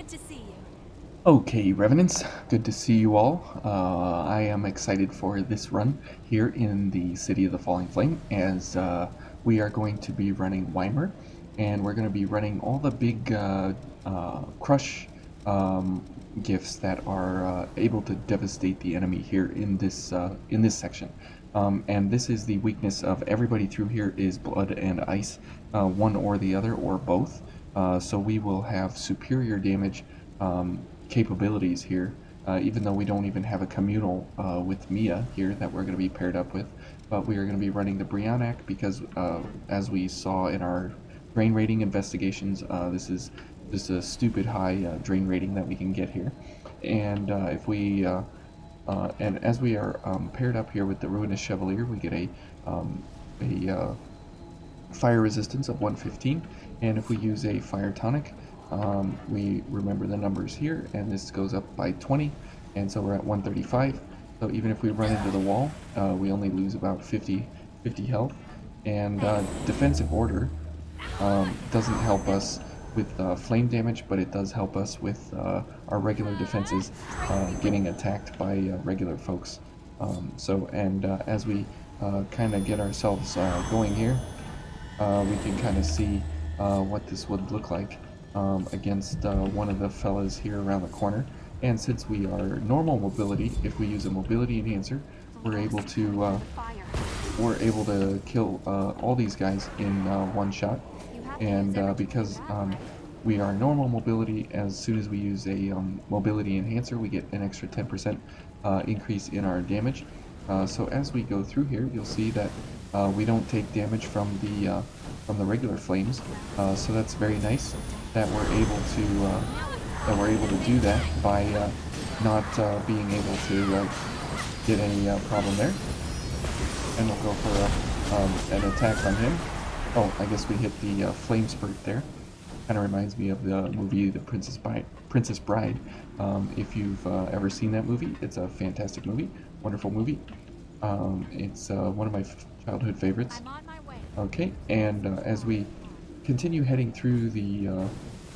to see you. Okay, Revenants, good to see you all. I am excited for this run here in the City of the Falling Flame as we are going to be running Weimer, and we're going to be running all the big crush gifts that are able to devastate the enemy here in this section. And this is the weakness of everybody through here is blood and ice, one or the other or both. So we will have superior damage capabilities here, even though we don't even have a communal with Mia here that we're going to be paired up with. But we are going to be running the Brionac because, as we saw in our drain rating investigations, this is just a stupid high drain rating that we can get here. And if we and as we are paired up here with the Ruinous Chevalier, we get a fire resistance of 115, and if we use a fire tonic, we remember the numbers here, and this goes up by 20, and so we're at 135. So even if we run into the wall, we only lose about 50 health. And defensive order doesn't help us with flame damage, but it does help us with our regular defenses getting attacked by regular folks. As we kind of get ourselves going here, we can kind of see what this would look like against one of the fellas here around the corner. And since we are normal mobility, if we use a mobility enhancer, we're able to kill all these guys in one shot. And because we are normal mobility, as soon as we use a mobility enhancer, we get an extra 10% increase in our damage. So as we go through here, you'll see that we don't take damage from the regular flames. So that's very nice that we're able to do that by not being able to get any problem there. And we'll go for an attack on him. Oh, I guess we hit the flame spurt there. Kind of reminds me of the movie The Princess Bride. If you've ever seen that movie, it's a fantastic movie, wonderful movie. It's one of my childhood favorites. I'm on my way. Okay, and as we continue heading through the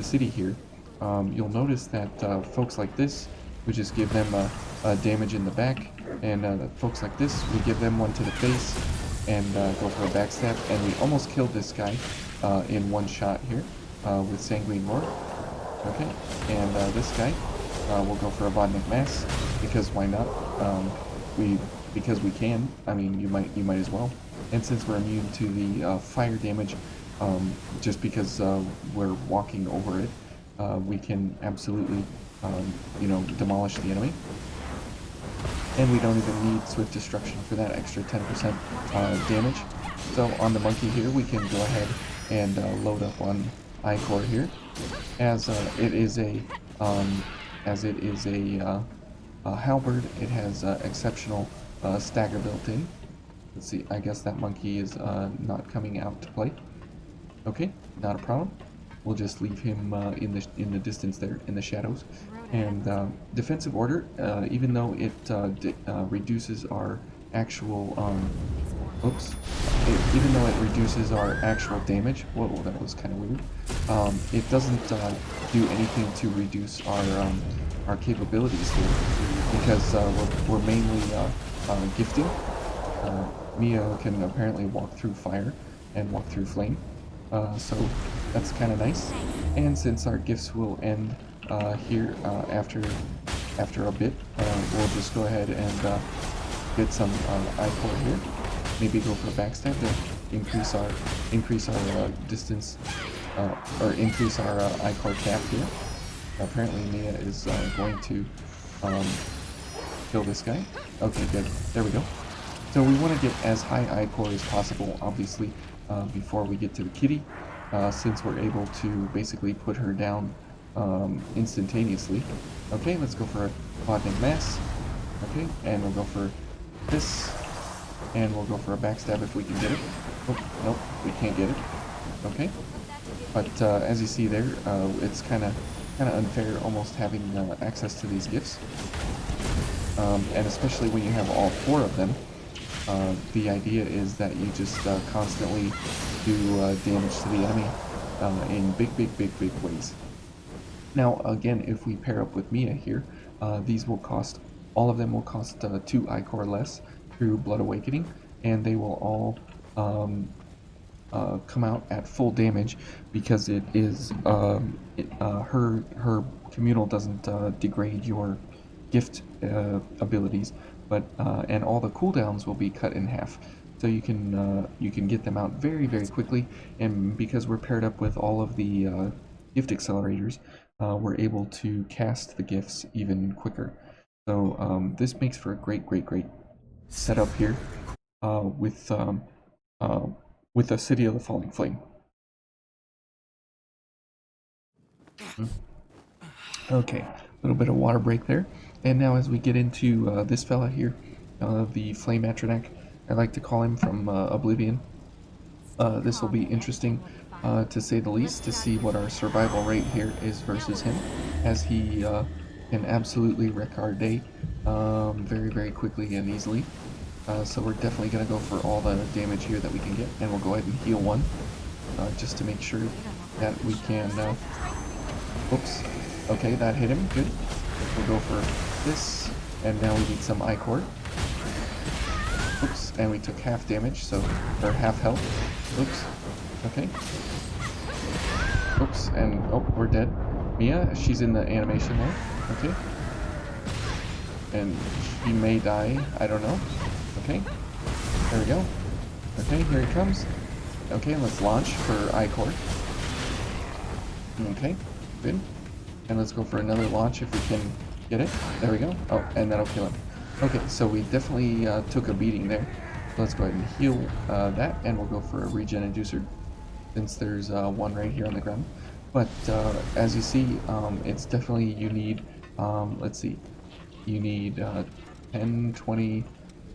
city here, you'll notice that folks like this, we just give them a damage in the back, and folks like this, we give them one to the face and go for a backstab, and we almost killed this guy in one shot here with Sanguine Roar. Okay, and this guy, we'll go for a Vodnik Mass because why not? Because we can. I mean, you might as well. And since we're immune to the fire damage, just because we're walking over it, we can absolutely, demolish the enemy. And we don't even need Swift Destruction for that extra 10% damage. So on the monkey here, we can go ahead and load up on Icor here, as it is a halberd. It has exceptional stagger built in. Let's see. I guess that monkey is not coming out to play. Okay, not a problem. We'll just leave him in the distance there, in the shadows. And defensive order, even though it reduces our actual even though it reduces our actual damage, whoa, that was kind of weird. It doesn't do anything to reduce our capabilities here, because we're mainly gifting. Mia can apparently walk through fire and walk through flame. So that's kind of nice. And since our gifts will end here after a bit, we'll just go ahead and get some I-core here. Maybe go for a backstab to increase our distance, or increase our I-core cap here. Apparently Mia is going to kill this guy. Okay, good. There we go. So we want to get as high I-core as possible, obviously, before we get to the kitty, since we're able to basically put her down instantaneously. Okay, let's go for a Vodnik Mass. Okay, and we'll go for this, and we'll go for a backstab if we can get it. Oh, nope, we can't get it. Okay, but as you see there, it's kind of unfair almost having access to these gifts, and especially when you have all four of them. The idea is that you just constantly do damage to the enemy in big ways. Now, again, if we pair up with Mia here, these will cost, all of them will cost 2 Ichor less through Blood Awakening, and they will all come out at full damage because it is her communal doesn't degrade your gift abilities, but and all the cooldowns will be cut in half, so you can get them out very quickly. And because we're paired up with all of the gift accelerators, we're able to cast the gifts even quicker. So this makes for a great setup here with uh, with the City of the Falling Flame. Okay, a little bit of water break there. And now as we get into this fella here, the Flame Atronak, I like to call him from Oblivion. This will be interesting to say the least, to see what our survival rate here is versus him, as he can absolutely wreck our day very quickly and easily. So we're definitely going to go for all the damage here that we can get, and we'll go ahead and heal one, just to make sure that we can... oops. Okay, that hit him. Good. We'll go for this, and now we need some Ichor. Oops, and we took half damage, so, or half health. Oops. Okay. Oops, and oh, we're dead. Mia, she's in the animation there. Okay. And she may die, I don't know. Okay. There we go. Okay, here he comes. Okay, let's launch for Ichor. Okay, good. And let's go for another launch if we can get it. There we go. Oh, and that'll kill him. Okay, so we definitely took a beating there. Let's go ahead and heal that, and we'll go for a regen inducer, since there's one right here on the ground. But as you see, it's definitely, you need, let's see, you need 10, 20,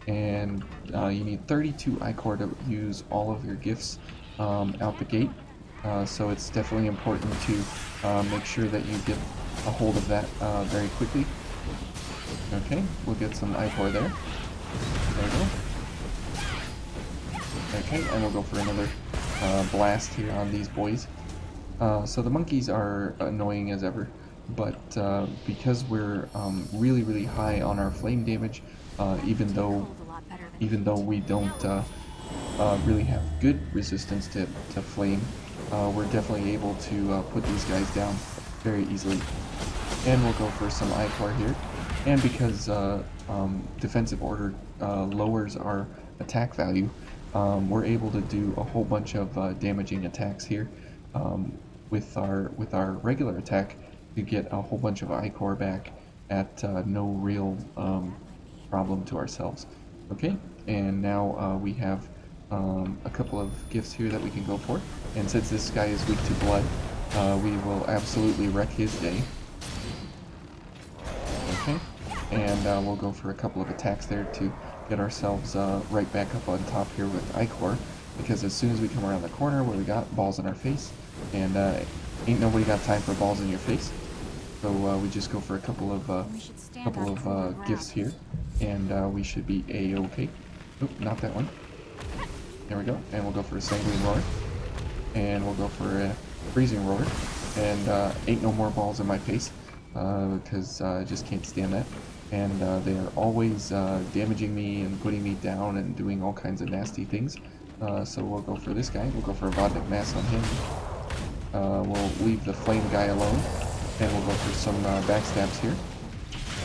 and you need 32 Ichor to use all of your gifts out the gate. So it's definitely important to make sure that you get a hold of that very quickly. Okay, we'll get some Ichor there. There we go. Okay, and we'll go for another blast here on these boys. So the monkeys are annoying as ever, but because we're really high on our flame damage, even though we don't really have good resistance to flame, we're definitely able to put these guys down very easily. And we'll go for some Ichor here. And because defensive order lowers our attack value, we're able to do a whole bunch of damaging attacks here with our regular attack to get a whole bunch of Ichor back at no real problem to ourselves. Okay, and now we have a couple of gifts here that we can go for, and since this guy is weak to blood, we will absolutely wreck his day. Okay, and we'll go for a couple of attacks there to get ourselves right back up on top here with Ichor, because as soon as we come around the corner where we got balls in our face, and ain't nobody got time for balls in your face, so we just go for a couple of gifts here, and we should be a-okay. Oop, not that one. There we go, and we'll go for a Sanguine Roar, and we'll go for a Freezing Roar, and ain't no more balls in my face, because I just can't stand that. And they are always damaging me and putting me down and doing all kinds of nasty things. So we'll go for this guy. We'll go for a Vodnik Mass on him. We'll leave the flame guy alone, and we'll go for some backstabs here.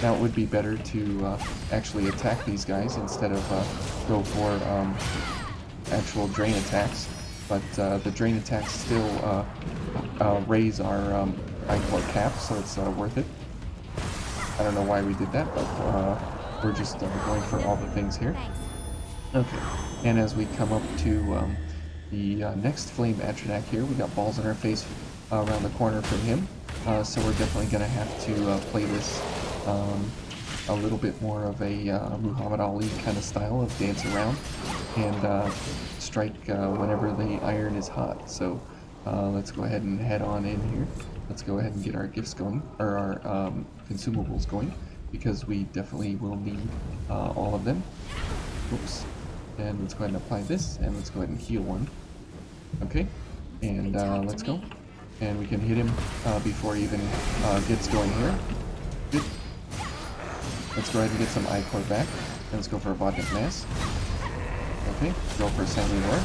Now it would be better to actually attack these guys instead of go for actual drain attacks, but the drain attacks still raise our Ichor cap, so it's worth it. I don't know why we did that, but we're just going for all the things here. Okay, and as we come up to the next Flame Atronak here, we got balls in our face around the corner from him, so we're definitely going to have to play this a little bit more of a Muhammad Ali kind of style of dance around and strike whenever the iron is hot. So let's go ahead and head on in here. Let's go ahead and get our gifts going, or our consumables going, because we definitely will need all of them. Oops. And let's go ahead and apply this, and let's go ahead and heal one. Okay, and let's go. And we can hit him before he even gets going here. Good. Let's go ahead and get some Ichor back. And let's go for a Vodnik Mass. Okay, go for a Sanguine Roar.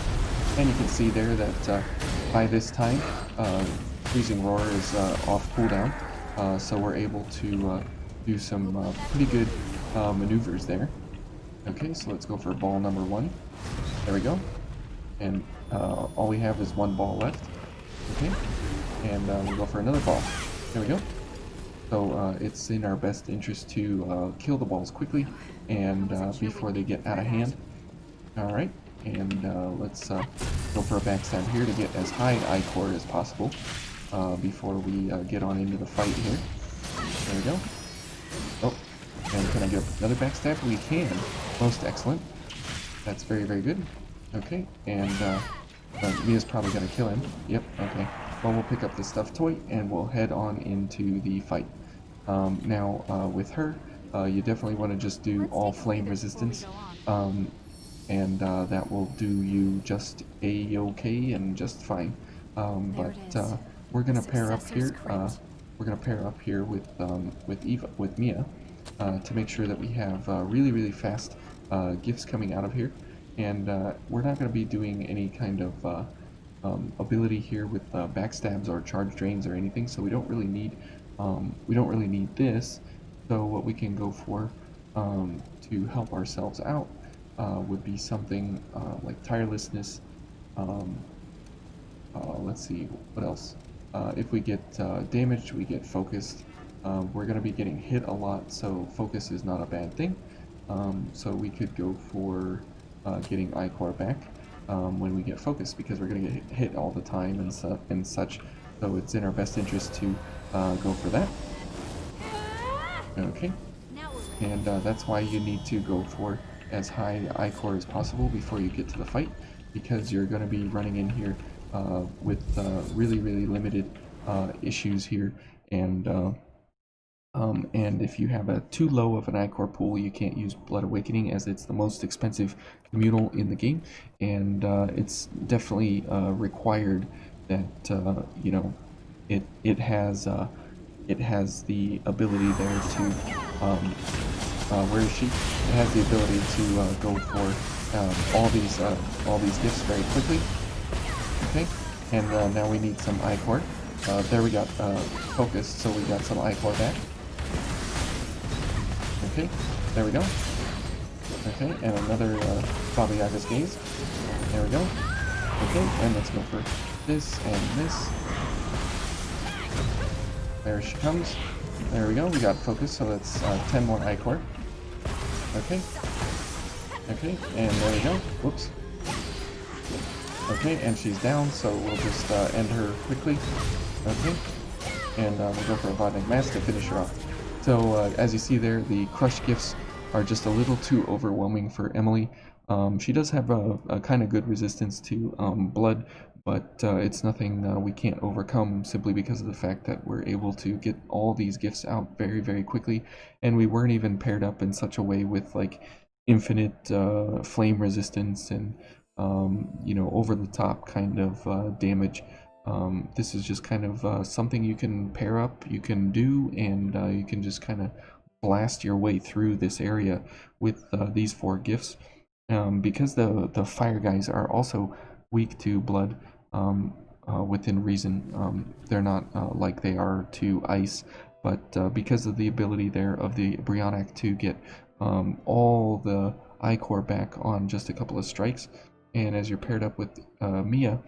And you can see there that by this time, Freezing Roar is off cooldown. So we're able to do some pretty good maneuvers there. Okay, so let's go for ball number 1. There we go. And all we have is 1 ball left. Okay, and we'll go for another ball. There we go. So it's in our best interest to kill the balls quickly and before they get out of hand. Alright, and let's go for a backstab here to get as high Ichor as possible before we get on into the fight here. There we go. Oh, and can I get another backstab? We can. Most excellent. That's very, very good. Okay, and Mia's probably going to kill him. Yep, okay. Well, we'll pick up the stuffed toy and we'll head on into the fight. Now, with her, you definitely want to just do all flame resistance, and that will do you just a-okay and just fine. But we're gonna pair up here. We're gonna pair up here with Mia to make sure that we have really, really fast gifts coming out of here, and we're not going to be doing any kind of ability here with backstabs or charge drains or anything, so we don't really need this. So what we can go for to help ourselves out would be something like tirelessness. Let's see what else. If we get damaged, we get focused. We're going to be getting hit a lot, so focus is not a bad thing. So we could go for getting Ichor back when we get focused, because we're going to get hit all the time and such. So it's in our best interest to go for that. Okay. And that's why you need to go for as high Ichor as possible before you get to the fight, because you're going to be running in here with really, really limited issues here, and if you have a too low of an Ichor pool, you can't use Blood Awakening, as it's the most expensive communal in the game, and it's definitely required that you know, it has the ability there to where is she? It has the ability to go for all these gifts very quickly. Okay, and now we need some Ichor. There we got focus, so we got some Ichor back. Okay, there we go. Okay, and another Baba Yaga's Gaze. There we go. Okay, and let's go for this and this. There she comes. There we go, we got focus, so that's 10 more Ichor. Okay. Okay, and there we go. Whoops. Okay, and she's down, so we'll just end her quickly. Okay, and we'll go for a Vodnik Mass to finish her off. So as you see there, the crush gifts are just a little too overwhelming for Emily. She does have a kind of good resistance to blood, but it's nothing we can't overcome, simply because of the fact that we're able to get all these gifts out very, very quickly, and we weren't even paired up in such a way with like infinite flame resistance and you know, over the top kind of damage. This is just kind of something you can pair up, you can do, and you can just kind of blast your way through this area with these 4 gifts. Because the fire guys are also weak to blood within reason. They're not like they are to ice, but because of the ability there of the Brionac to get all the Ichor back on just a couple of strikes, and as you're paired up with Mia,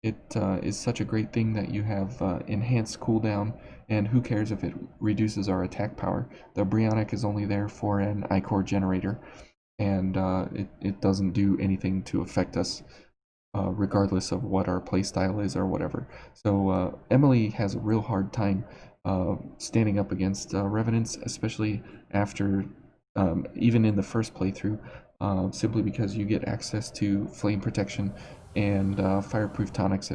it is such a great thing that you have enhanced cooldown, and who cares if it reduces our attack power. The Brionac is only there for an Ichor generator, and it doesn't do anything to affect us regardless of what our playstyle is or whatever. So Emily has a real hard time standing up against Revenants, especially after even in the first playthrough, simply because you get access to flame protection and fireproof tonics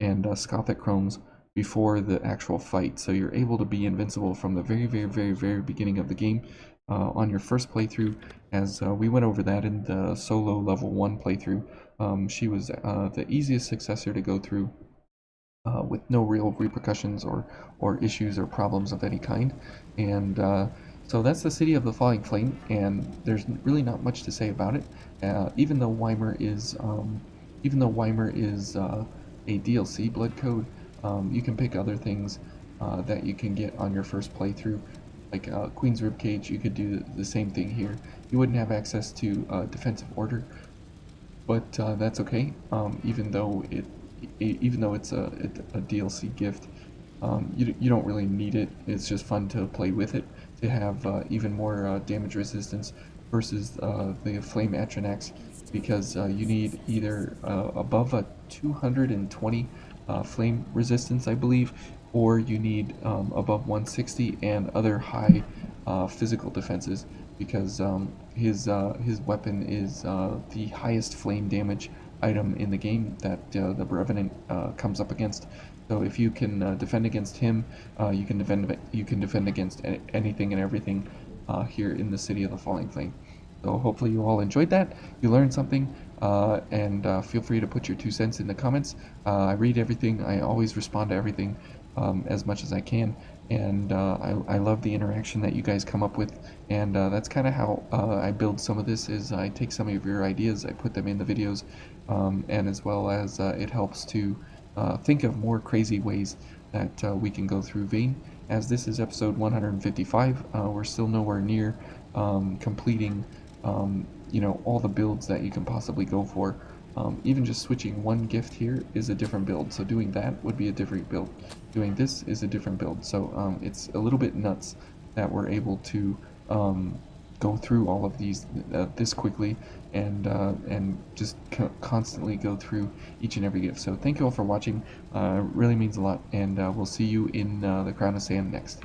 and Scothic chromes before the actual fight, so you're able to be invincible from the very, very, very, very beginning of the game on your first playthrough. As we went over that in the solo level 1 playthrough, she was the easiest successor to go through with no real repercussions or issues or problems of any kind. And so that's the City of the Falling Flame, and there's really not much to say about it. Even though Weimer is a DLC blood code, you can pick other things that you can get on your first playthrough. Like Queen's Ribcage, you could do the same thing here. You wouldn't have access to Defensive Order, but that's okay. Even though it's a DLC gift, you don't really need it. It's just fun to play with it to have even more damage resistance versus the Flame Atronax, because you need either above a 220 flame resistance, I believe, or you need above 160 and other high physical defenses, because his weapon is the highest flame damage item in the game that the Revenant comes up against. So if you can defend against him, you can defend against anything and everything here in the City of the Falling Flame. So hopefully you all enjoyed that. You learned something, and feel free to put your 2 cents in the comments. I read everything. I always respond to everything as much as I can, and I love the interaction that you guys come up with. And that's kind of how I build some of this. Is I take some of your ideas, I put them in the videos, and as well as it helps to think of more crazy ways that we can go through Vayne. As this is episode 155, we're still nowhere near completing all the builds that you can possibly go for. Even just switching one gift here is a different build, so doing that would be a different build. Doing this is a different build, so it's a little bit nuts that we're able to go through all of these this quickly, and just constantly go through each and every gift. So thank you all for watching. Really means a lot, and we'll see you in the Crown of Sand next.